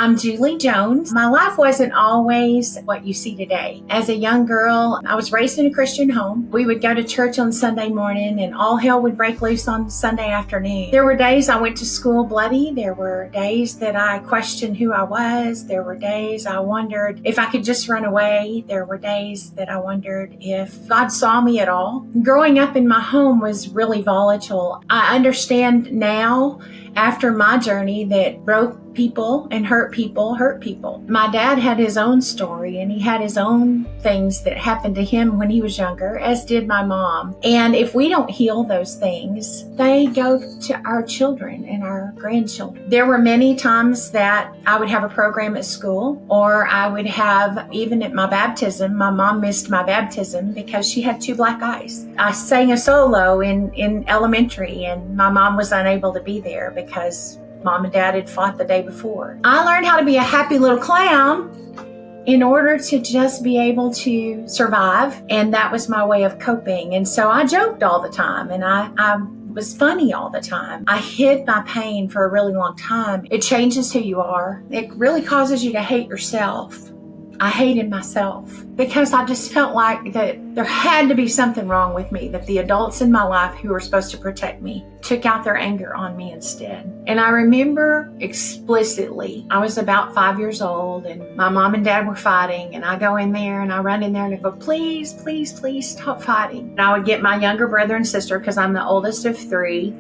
I'm Julie Jones. My life wasn't always what you see today. As a young girl, I was raised in a Christian home. We would go to church on Sunday morning and all hell would break loose on Sunday afternoon. There were days I went to school bloody. There were days that I questioned who I was. There were days I wondered if I could just run away. There were days that I wondered if God saw me at all. Growing up in my home was really volatile. I understand now, after my journey, that broke people and hurt people hurt people. My dad had his own story and he had his own things that happened to him when he was younger, as did my mom. And if we don't heal those things, they go to our children and our grandchildren. There were many times that I would have a program at school, or I would have, even at my baptism, my mom missed my baptism because she had two black eyes. I sang a solo in elementary and my mom was unable to be there because Mom and Dad had fought the day before. I learned how to be a happy little clown in order to just be able to survive, and that was my way of coping. And so I joked all the time, and I was funny all the time. I hid my pain for a really long time. It changes who you are. It really causes you to hate yourself. I hated myself because I just felt like that there had to be something wrong with me, that the adults in my life who were supposed to protect me took out their anger on me instead. And I remember explicitly, I was about 5 years old and my mom and dad were fighting, and I go in there and I run in there and I go, please, please, please stop fighting. And I would get my younger brother and sister, because I'm the oldest of three,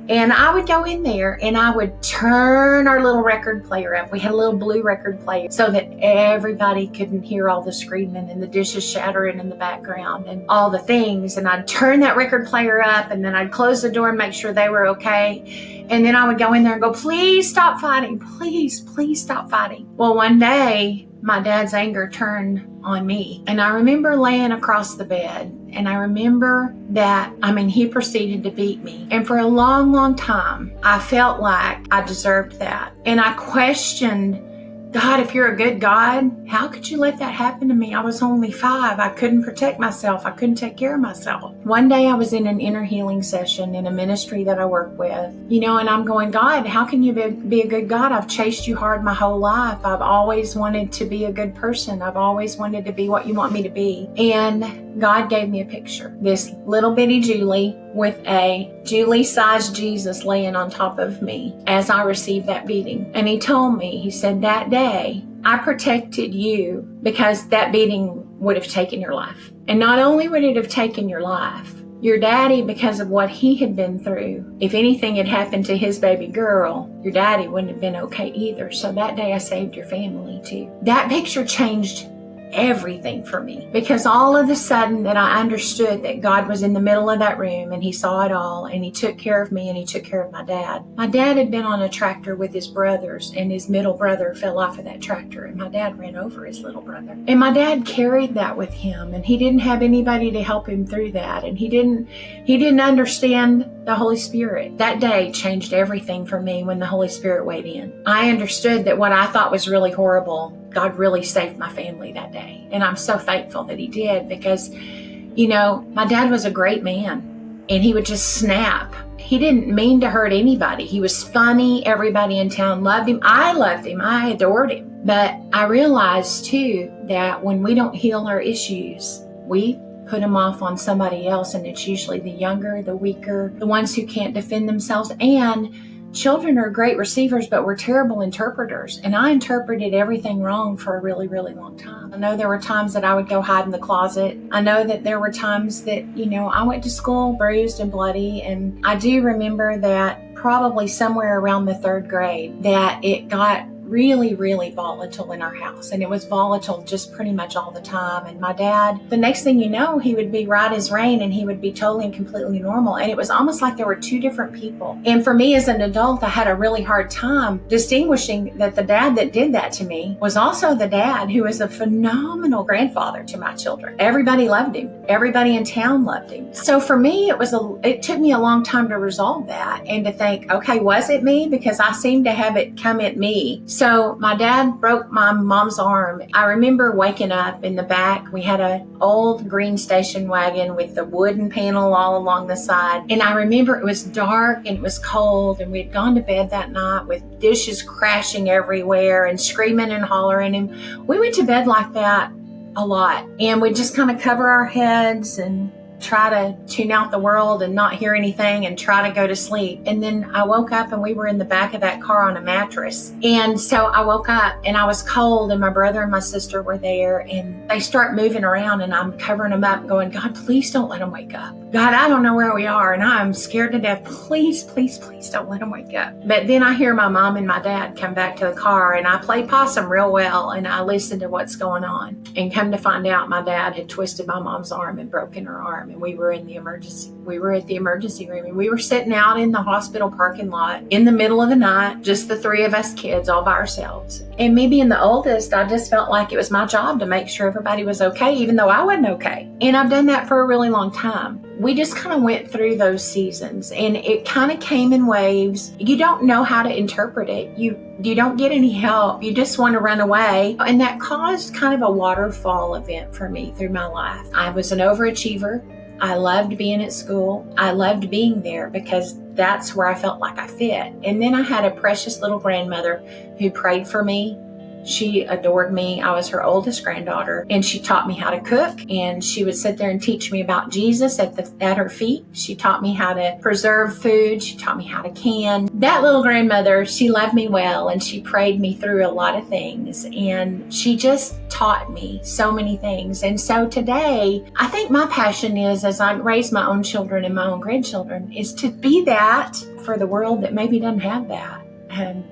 and I would go in there and I would turn our little record player up. We had a little blue record player so that everybody couldn't hear all the screaming and the dishes shattering in the background and all the things. And I'd turn that record player up, and then I'd close the door and make sure they were okay. And then I would go in there and go, please stop fighting. Please, please stop fighting. Well, one day my dad's anger turned on me, and I remember laying across the bed, and I remember that, he proceeded to beat me. And for a long, long time, I felt like I deserved that. And I questioned, God, if you're a good God, how could you let that happen to me? I was only 5. I couldn't protect myself. I couldn't take care of myself. One day I was in an inner healing session in a ministry that I work with, and I'm going, God, how can you be a good God? I've chased you hard my whole life. I've always wanted to be a good person. I've always wanted to be what you want me to be. And God gave me a picture. This little bitty Julie with a Julie-sized Jesus laying on top of me as I received that beating. And he told me, he said, that day I protected you because that beating would have taken your life. And not only would it have taken your life, your daddy, because of what he had been through, if anything had happened to his baby girl, your daddy wouldn't have been okay either. So that day I saved your family too. That picture changed everything for me, because all of a sudden that I understood that God was in the middle of that room and he saw it all, and he took care of me and he took care of my dad. My dad had been on a tractor with his brothers, and his middle brother fell off of that tractor, and my dad ran over his little brother. And my dad carried that with him, and he didn't have anybody to help him through that, and he didn't understand the Holy Spirit. That day changed everything for me when the Holy Spirit weighed in. I understood that what I thought was really horrible, God really saved my family that day. And I'm so thankful that he did, because, my dad was a great man, and he would just snap. He didn't mean to hurt anybody. He was funny. Everybody in town loved him. I loved him. I adored him. But I realized too that when we don't heal our issues, we put them off on somebody else, and it's usually the younger, the weaker, the ones who can't defend themselves. And children are great receivers, but we're terrible interpreters. And I interpreted everything wrong for a really, really long time. I know there were times that I would go hide in the closet. I know that there were times that, I went to school bruised and bloody. And I do remember that probably somewhere around the 3rd grade that it got really, really volatile in our house. And it was volatile just pretty much all the time. And my dad, the next thing you know, he would be right as rain, and he would be totally and completely normal. And it was almost like there were two different people. And for me as an adult, I had a really hard time distinguishing that the dad that did that to me was also the dad who was a phenomenal grandfather to my children. Everybody loved him. Everybody in town loved him. So for me, it took me a long time to resolve that and to think, okay, was it me? Because I seemed to have it come at me So my dad broke my mom's arm. I remember waking up in the back. We had an old green station wagon with the wooden panel all along the side. And I remember it was dark and it was cold, and we'd gone to bed that night with dishes crashing everywhere and screaming and hollering. And we went to bed like that a lot. And we'd just kind of cover our heads and try to tune out the world and not hear anything and try to go to sleep. And then I woke up and we were in the back of that car on a mattress. And so I woke up and I was cold, and my brother and my sister were there, and they start moving around, and I'm covering them up going, God, please don't let them wake up. God, I don't know where we are, and I'm scared to death. Please, please, please don't let them wake up. But then I hear my mom and my dad come back to the car, and I play possum real well, and I listen to what's going on. And come to find out, my dad had twisted my mom's arm and broken her arm, and we were at the emergency room, and we were sitting out in the hospital parking lot in the middle of the night, just the three of us kids all by ourselves. And me being the oldest, I just felt like it was my job to make sure everybody was okay, even though I wasn't okay. And I've done that for a really long time. We just kind of went through those seasons, and it kind of came in waves. You don't know how to interpret it. You don't get any help. You just want to run away. And that caused kind of a waterfall event for me through my life. I was an overachiever. I loved being at school. I loved being there because that's where I felt like I fit. And then I had a precious little grandmother who prayed for me. She adored me. I was her oldest granddaughter, and she taught me how to cook, and she would sit there and teach me about Jesus at her feet. She taught me how to preserve food. She taught me how to can. That little grandmother, she loved me well, and she prayed me through a lot of things, and she just taught me so many things. And so today, I think my passion is, as I raise my own children and my own grandchildren, is to be that for the world that maybe doesn't have that.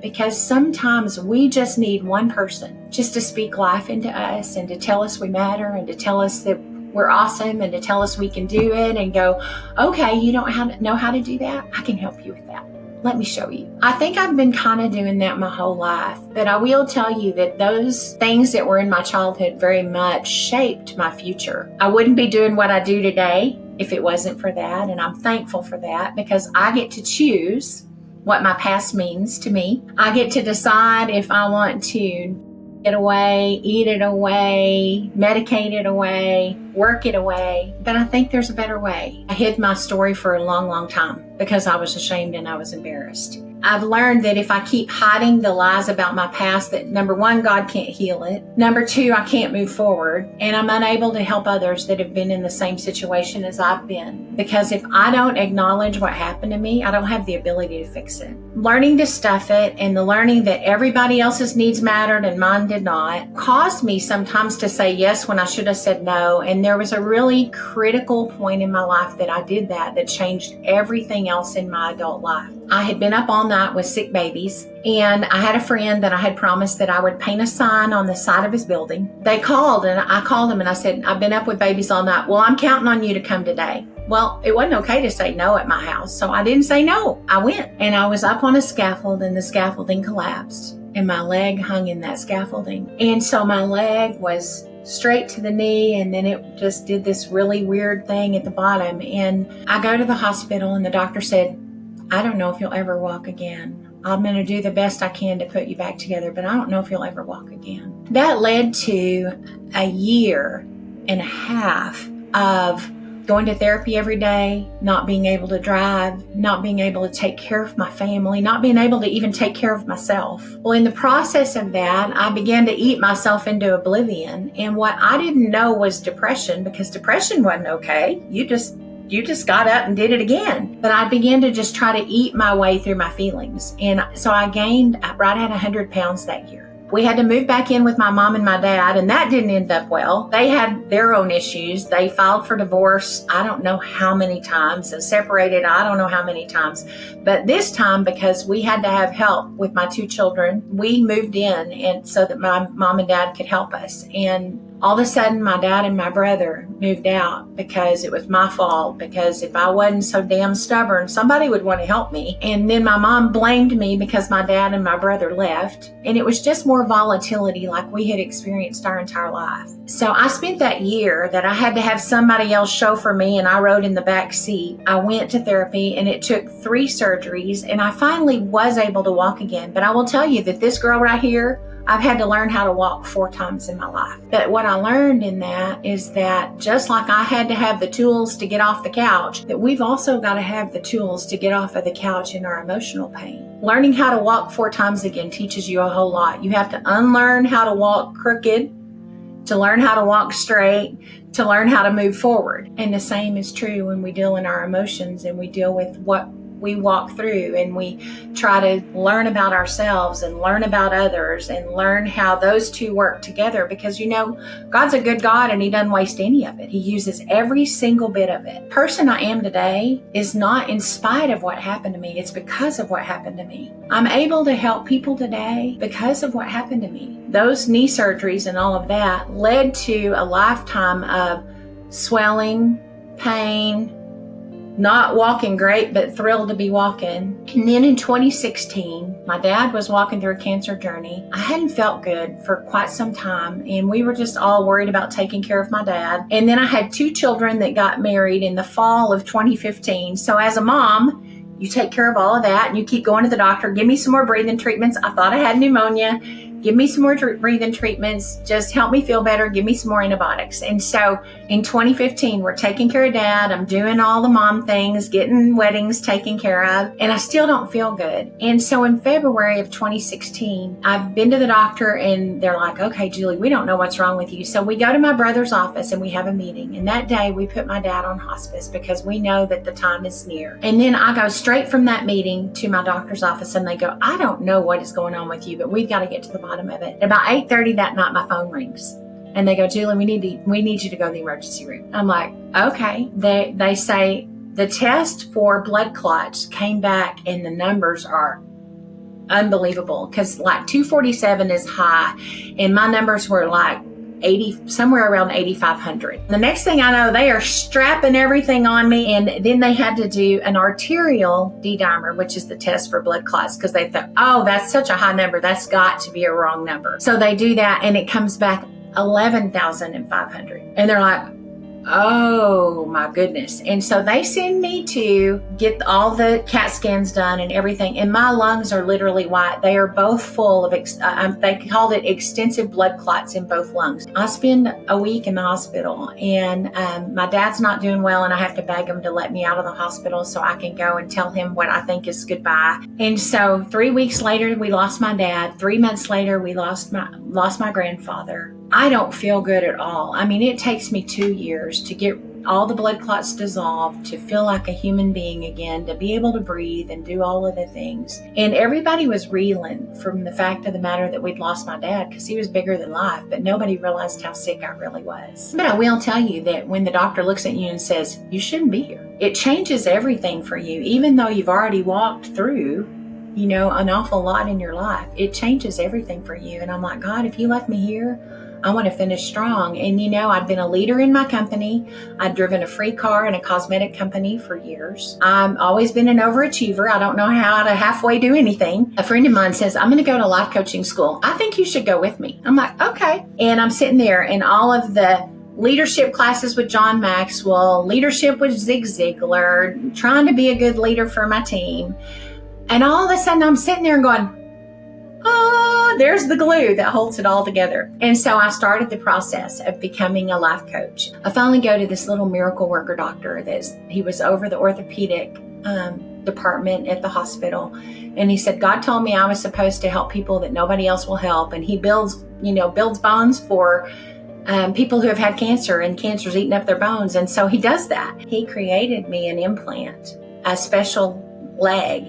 Because sometimes we just need one person just to speak life into us and to tell us we matter and to tell us that we're awesome and to tell us we can do it, and go, okay, you don't know how to do that? I can help you with that. Let me show you. I think I've been kind of doing that my whole life, but I will tell you that those things that were in my childhood very much shaped my future. I wouldn't be doing what I do today if it wasn't for that, and I'm thankful for that because I get to choose what my past means to me. I get to decide if I want to it away, eat it away, medicate it away, work it away. But I think there's a better way. I hid my story for a long, long time because I was ashamed and I was embarrassed. I've learned that if I keep hiding the lies about my past, that number one, God can't heal it. Number two, I can't move forward. And I'm unable to help others that have been in the same situation as I've been. Because if I don't acknowledge what happened to me, I don't have the ability to fix it. Learning to stuff it and the learning that everybody else's needs mattered and mine did not caused me sometimes to say yes when I should have said no. And there was a really critical point in my life that I did that changed everything else in my adult life. I had been up all night with sick babies, and I had a friend that I had promised that I would paint a sign on the side of his building. They called, and I called them and I said, I've been up with babies all night. Well, I'm counting on you to come today. Well, it wasn't okay to say no at my house, so I didn't say no. I went, and I was up on a scaffold, and the scaffolding collapsed, and my leg hung in that scaffolding. And so my leg was straight to the knee, and then it just did this really weird thing at the bottom. And I go to the hospital, and the doctor said, I don't know if you'll ever walk again. I'm going to do the best I can to put you back together, but I don't know if you'll ever walk again. That led to a year and a half of going to therapy every day, not being able to drive, not being able to take care of my family, not being able to even take care of myself. Well, in the process of that, I began to eat myself into oblivion. And what I didn't know was depression, because depression wasn't okay. You just got up and did it again. But I began to just try to eat my way through my feelings. And so I gained right at 100 pounds that year. We had to move back in with my mom and my dad, and that didn't end up well. They had their own issues. They filed for divorce, I don't know how many times, and separated, I don't know how many times. But this time, because we had to have help with my two children, we moved in and so that my mom and dad could help us. And All of a sudden, my dad and my brother moved out because it was my fault, because if I wasn't so damn stubborn, somebody would want to help me. And then my mom blamed me because my dad and my brother left. And it was just more volatility like we had experienced our entire life. So I spent that year that I had to have somebody else chauffeur me, and I rode in the back seat. I went to therapy, and it took 3 surgeries, and I finally was able to walk again. But I will tell you that this girl right here, I've had to learn how to walk 4 times in my life. But what I learned in that is that just like I had to have the tools to get off the couch, that we've also got to have the tools to get off of the couch in our emotional pain. Learning how to walk 4 times again teaches you a whole lot. You have to unlearn how to walk crooked, to learn how to walk straight, to learn how to move forward. And the same is true when we deal in our emotions and we deal with what we walk through, and we try to learn about ourselves and learn about others and learn how those two work together, because God's a good God and he doesn't waste any of it. He uses every single bit of it. The person I am today is not in spite of what happened to me. It's because of what happened to me. I'm able to help people today because of what happened to me. Those knee surgeries and all of that led to a lifetime of swelling, pain, not walking great, but thrilled to be walking. And then in 2016, my dad was walking through a cancer journey. I hadn't felt good for quite some time, and we were just all worried about taking care of my dad. And then I had 2 children that got married in the fall of 2015. So as a mom, you take care of all of that, and you keep going to the doctor. Give me some more breathing treatments. I thought I had pneumonia. Give me some more breathing treatments. Just help me feel better. Give me some more antibiotics. And so in 2015, we're taking care of dad. I'm doing all the mom things, getting weddings taken care of, and I still don't feel good. And so in February of 2016, I've been to the doctor, and they're like, okay, Julie, we don't know what's wrong with you. So we go to my brother's office and we have a meeting. And that day we put my dad on hospice because we know that the time is near. And then I go straight from that meeting to my doctor's office, and they go, I don't know what is going on with you, but we've got to get to the bottom of it. At about 8:30 that night, my phone rings, and they go, Julie, we need you to go to the emergency room. I'm like, okay. They say the test for blood clots came back, and the numbers are unbelievable, because like 247 is high, and my numbers were like 80, somewhere around 8,500. The next thing I know, they are strapping everything on me, and then they had to do an arterial D-dimer, which is the test for blood clots, because they thought, oh, that's such a high number, that's got to be a wrong number. So they do that, and it comes back 11,500, and they're like, oh my goodness. And so they send me to get all the CAT scans done and everything. And my lungs are literally white. They are both full of, they called it extensive blood clots in both lungs. I spend a week in the hospital, and my dad's not doing well, and I have to beg him to let me out of the hospital so I can go and tell him what I think is goodbye. And so 3 weeks later, we lost my dad. 3 months later, we lost my grandfather. I don't feel good at all. I mean, it takes me 2 years to get all the blood clots dissolved, to feel like a human being again, to be able to breathe and do all of the things. And everybody was reeling from the fact of the matter that we'd lost my dad, because he was bigger than life, but nobody realized how sick I really was. But I will tell you that when the doctor looks at you and says, you shouldn't be here, it changes everything for you. Even though you've already walked through, an awful lot in your life, it changes everything for you. And I'm like, God, if you left me here, I want to finish strong. And I'd been a leader in my company. I'd driven a free car in a cosmetic company for years. I've always been an overachiever. I don't know how to halfway do anything. A friend of mine says, I'm going to go to life coaching school. I think you should go with me. I'm like, okay. And I'm sitting there in all of the leadership classes with John Maxwell, leadership with Zig Ziglar, trying to be a good leader for my team. And all of a sudden I'm sitting there and going, oh, there's the glue that holds it all together. And so I started the process of becoming a life coach. I finally go to this little miracle worker doctor. He was over the orthopedic department at the hospital. And he said, God told me I was supposed to help people that nobody else will help. And he builds bones for people who have had cancer, and cancer's eating up their bones. And so he does that. He created me an implant, a special leg.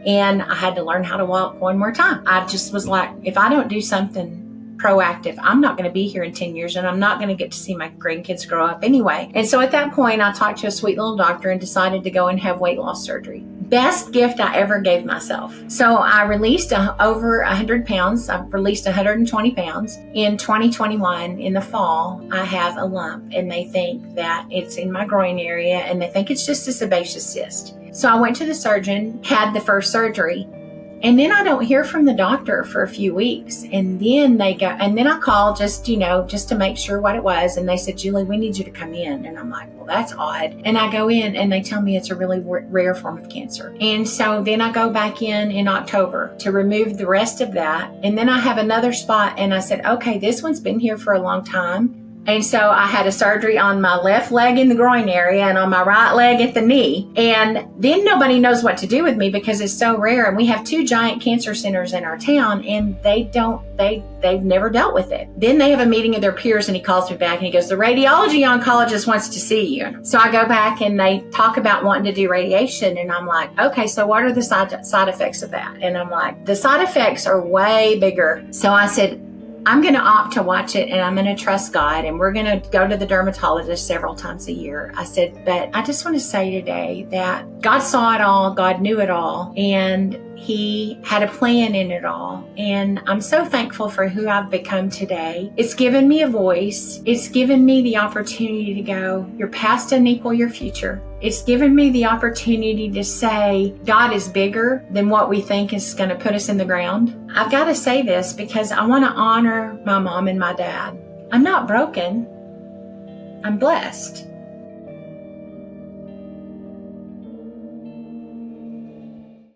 And I had to learn how to walk one more time. I just was like, if I don't do something proactive, I'm not going to be here in 10 years, and I'm not going to get to see my grandkids grow up anyway. And so at that point, I talked to a sweet little doctor and decided to go and have weight loss surgery. best gift I ever gave myself. So I released over 100 pounds. I've released 120 pounds. In 2021, in the fall, I have a lump, and they think that it's in my groin area, and they think it's just a sebaceous cyst. So I went to the surgeon, had the first surgery, and then I don't hear from the doctor for a few weeks. And then I called just to make sure what it was. And they said, Julie, we need you to come in. And I'm like, well, that's odd. And I go in and they tell me it's a really rare form of cancer. And so then I go back in October to remove the rest of that. And then I have another spot, and I said, okay, this one's been here for a long time. And so I had a surgery on my left leg in the groin area and on my right leg at the knee. And then nobody knows what to do with me because it's so rare. And we have 2 giant cancer centers in our town, and they've never dealt with it. Then they have a meeting of their peers, and he calls me back and he goes, the radiology oncologist wants to see you. So I go back and they talk about wanting to do radiation. And I'm like, okay, so what are the side effects of that? And I'm like, the side effects are way bigger. So I said, I'm going to opt to watch it, and I'm going to trust God, and we're going to go to the dermatologist several times a year. I said, but I just want to say today that God saw it all, God knew it all, and He had a plan in it all. And I'm so thankful for who I've become today. It's given me a voice. It's given me the opportunity to go, your past doesn't equal your future. It's given me the opportunity to say, God is bigger than what we think is going to put us in the ground. I've got to say this because I want to honor my mom and my dad. I'm not broken. I'm blessed.